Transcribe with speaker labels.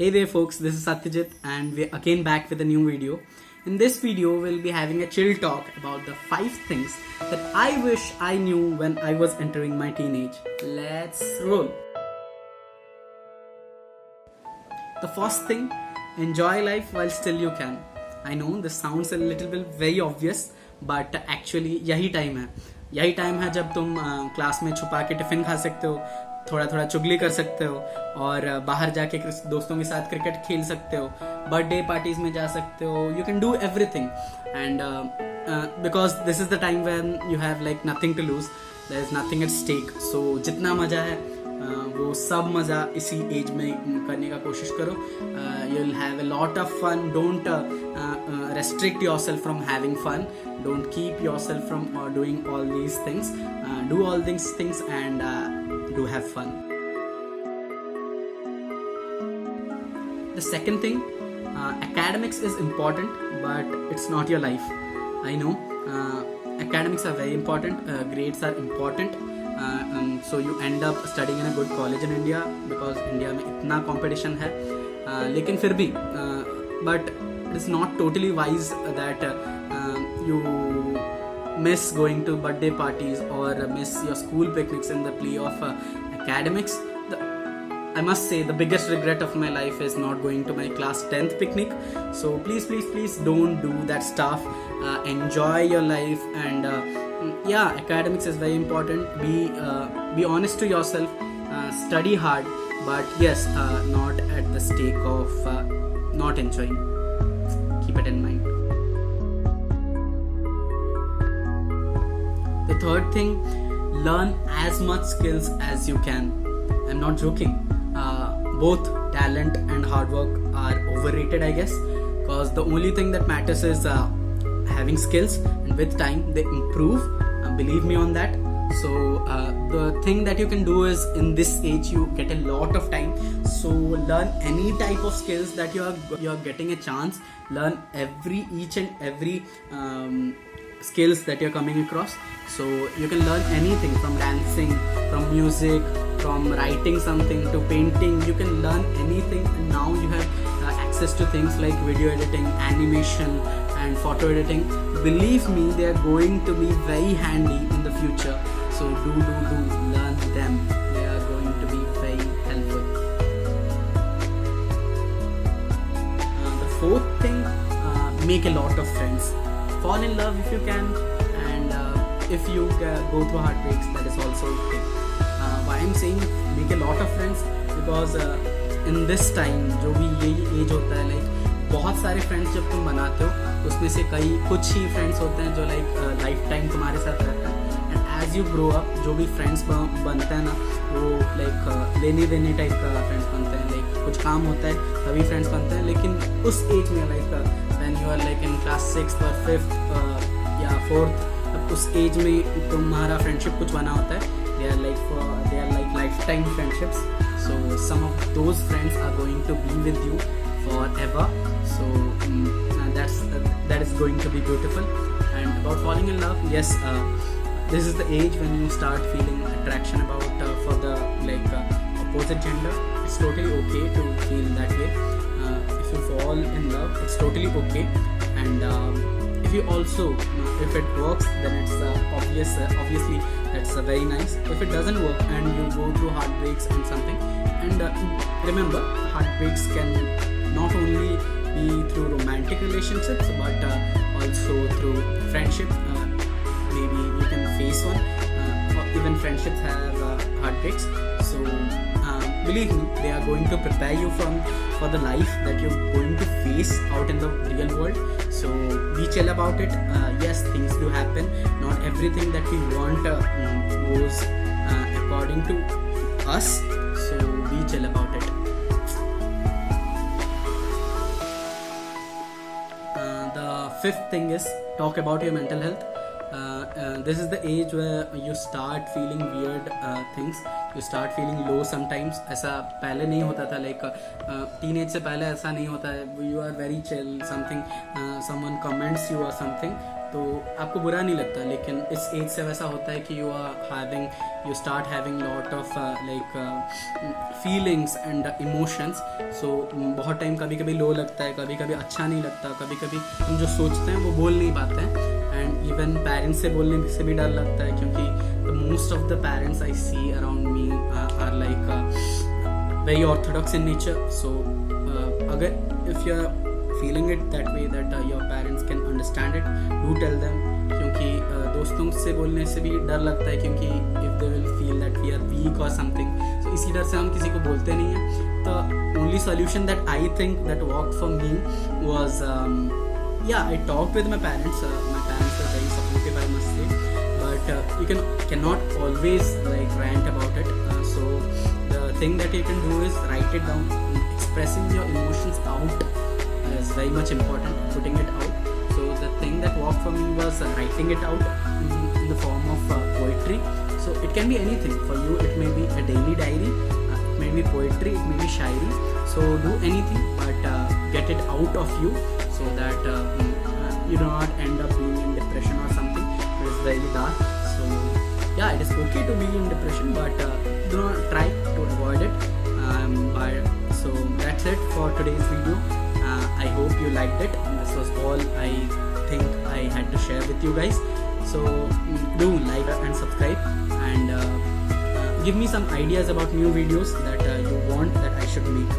Speaker 1: Hey there folks, this is Satyajit and we're again back with a new video. In this video, we'll be having a chill talk about the 5 things that I wish I knew when I was entering my teenage. Let's roll. The first thing, enjoy life while still you can. I know this sounds a little bit very obvious, but actually यही time है जब तुम class में छुपा के tiffin खा सकते हो, थोड़ा थोड़ा चुगली कर सकते हो और बाहर जाके दोस्तों के साथ क्रिकेट खेल सकते हो, बर्थडे पार्टीज में जा सकते हो. You can do everything and because this is the time when you have like nothing to lose, there is nothing at stake. So जितना मजा है वो सब मजा इसी एज में करने का कोशिश करो. You will have a lot of fun. Don't restrict yourself from having fun. Don't keep yourself from doing all these things. Do all these things and do have fun. The second thing, academics is important, but it's not your life. I know academics are very important. Grades are important. So you end up studying in a good college in India because India में इतना competition है. लेकिन फिर भी but it is not totally wise that you miss going to birthday parties or miss your school picnics in the plea of academics. I must say the biggest regret of my life is not going to my class 10th picnic. So please don't do that stuff. Enjoy your life and yeah, academics is very important. Be honest to yourself. Study hard, but yes, not at the stake of not enjoying. Keep it in mind. The third thing, learn as much skills as you can. I'm not joking. Both talent and hard work are overrated, I guess, because the only thing that matters is having skills, and with time they improve. Believe me on that. So the thing that you can do is, in this age you get a lot of time, so learn any type of skills that you're getting a chance. Learn each and every skills that you're coming across. So you can learn anything, from dancing, from music, from writing something to painting. You can learn anything, and now you have access to things like video editing, animation and photo editing. Believe me, they are going to be very handy in the future. So do learn them. They are going to be very helpful. The fourth thing, make a lot of friends. Fall in love if you can, and if you go through heartbreaks, that is also okay. Why I'm saying make a lot of friends, because in this time जो भी यही as होता है, like बहुत सारे friends जब तुम बनाते हो, उसमें से कुछ ही फ्रेंड्स होते हैं जो लाइक लाइफ टाइम तुम्हारे साथ रहते हैं. एज यू ग्रो अप, जो भी फ्रेंड्स बनते हैं ना, वो लाइक लेने देने टाइप का फ्रेंड्स बनते हैं. लाइक कुछ काम होता है तभी फ्रेंड्स बनते हैं, लेकिन उस एज में like when you are like in class 6th और 5th या 4th, तब उस एज में तुम्हारा फ्रेंडशिप कुछ बना होता है. They are like lifetime friendships. So some of those friends are going to be with you forever. So that is going to be beautiful. And about falling in love, yes, this is the age when you start feeling attraction about for the opposite gender. It's totally okay to feel that way. If you fall in love, it's totally okay. And if you also if it works, then it's obviously that's very nice. If it doesn't work and you go through heartbreaks and something, and remember, heartbreaks can not only be through romantic relationships, but also through friendship. Maybe you can face one, or even friendships have heartbreaks. So believe me, they are going to prepare you for the life that you're going to face out in the real world. So be chill about it. Yes, things do happen. Not everything that we want goes according to us. So be chill about it. Fifth thing is, talk about your mental health. This is the age where you start feeling weird things. You start feeling low sometimes. ऐसा पहले नहीं होता था, like teenage से पहले ऐसा नहीं होता है. You are very chill, something someone comments you or something, तो आपको बुरा नहीं लगता, लेकिन इस एज से वैसा होता है कि you start having lot of like feelings and emotions. So बहुत टाइम कभी कभी लो लगता है, कभी कभी अच्छा नहीं लगता, कभी कभी हम जो सोचते हैं वो बोल नहीं पाते हैं. एंड इवन पेरेंट्स से बोलने से भी डर लगता है, क्योंकि the most of the parents I see around me are like very orthodox in nature. So अगर if you are feeling it that way that your parents can understand it, do tell them. क्योंकि दोस्तों से बोलने से भी डर लगता है, क्योंकि if they will feel that we are weak or something, so इसी डर से हम किसी को बोलते नहीं हैं. The only solution that I think that worked for me was I talked with my parents. My parents were very supportive, I must say, but you cannot always like rant about it. So the thing that you can do is write it down. Expressing your emotions out is very much important, putting it out. So the thing that worked for me was writing it out in the form of poetry. So it can be anything. For you it may be a daily diary, it may be poetry, it may be shairi. So do anything, but get it out of you, so that you do not end up being in depression or something. It is very dark. So yeah, it is okay to be in depression, but do not try to avoid it. So that's it for today's video. I hope you liked it. This was all I think I had to share with you guys. So do like and subscribe, and give me some ideas about new videos that you want that I should make.